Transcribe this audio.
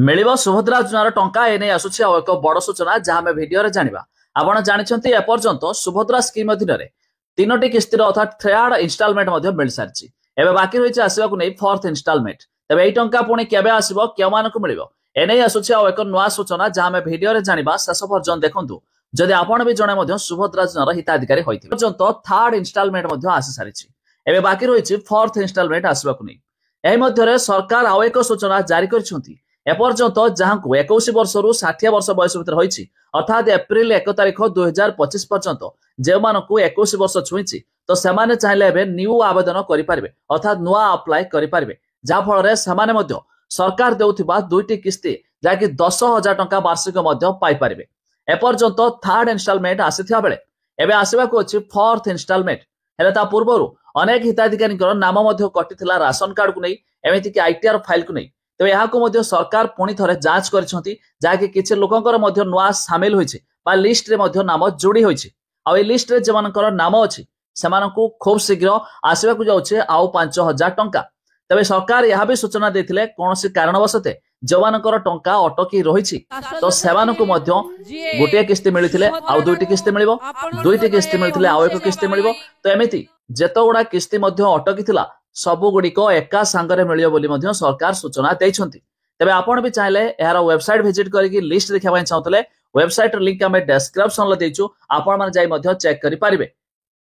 मिलिबो सुभद्रा योजनार टंका एने आसुछि एक बड़ सूचना जहां आम भिडियो जानिबा। आपण जानिछंती एपर्यंत सुभद्रा स्कीम अधीन तीनोटी किस्तिर अर्थात थर्ड इन्स्टॉलमेंट मिल सारी। एबे बाकी रही आसवाक नहीं फोर्थ इन्स्टॉलमेंट। तेबे एई टंका पुणी केबे आसीबो केमानकु मिलिबो एने आसुछि एक नुआ सूचना जहां आम भिडियो जानिबा। शेष पर्यंत देखंतु जदि आपण भी जणे मध्य सुभद्रा योजनार हिताधिकारी होइथिबे। पर्यंत थर्ड इन्स्टॉलमेंट आसी सारी। एबे बाकी रही फोर्थ इन्स्टॉलमेंट आसवाक नहीं। एही मध्यरे सरकार आउ एक सूचना जारी करछंती। एपर्यंत जहां 21 वर्ष रु 60 वर्ष बयस भितर होइछि अर्थात एप्रिल 1 तारिख 2025 पर्यंत जे मानकु 21 वर्ष छुईछि तो सेमाने चाहिले एबे न्यू आवेदन करि पारबे अर्थात नुआ अप्लाई करि पारबे। जा फल रे सेमाने मध्य सरकार देउथिबा दुईटी किस्ती जाकि 10,000 टंका वार्षिक मध्य पाई पारबे। एपर्यंत थर्ड इन्स्टॉलमेंट आसीथिया बेले एबे आसीबाकु अछि फोर्थ इन्स्टॉलमेंट। हेले ता पूर्वरु अनेक हिताधिकारीଙ୍କର नाम मध्य कटिथिला राशन कार्ड को नै एमिति कि आईटीआर फाइल को नै। तेबे याको मध्य सरकार पुणी थरे जांच करछंती जाकि किछि लोकंकर मध्य नुआ शामिल होइछि बा लिस्ट रे मध्य नाम जोड़ी होइछि। आ ए लिस्ट रे जेमानकर नाम अछि सेमानकु खूब शीघ्र आसीबाकु जाउछि आउ 5,000 टंका। तेबे सरकार यह भी सूचना देथिले कोनोसी कारणवशते जवानकर टंका अटकी रहिछि तो सेमानकु मध्य गोटे किस्ती मिलिथिले आउ दुईटी किस्ती मिलिबो, दुईटी किस्ती मिलिथिले आउ एक किस्ती मिलिबो। तो एमिति जेतोगुडा किस्ती मध्य अटकी थिला सबु गुड़िक एका सांगरे मिलियो बोली मध्य सरकार सूचना देइछंती। तेबे आपण भी चाहिले यार वेबसाइट विजिट करके लिस्ट देखा चाहूले वेबसाइट लिंक आम डिस्क्रिप्शन देइछु, आपण माने जाई मध्य चेक करि पारिबे।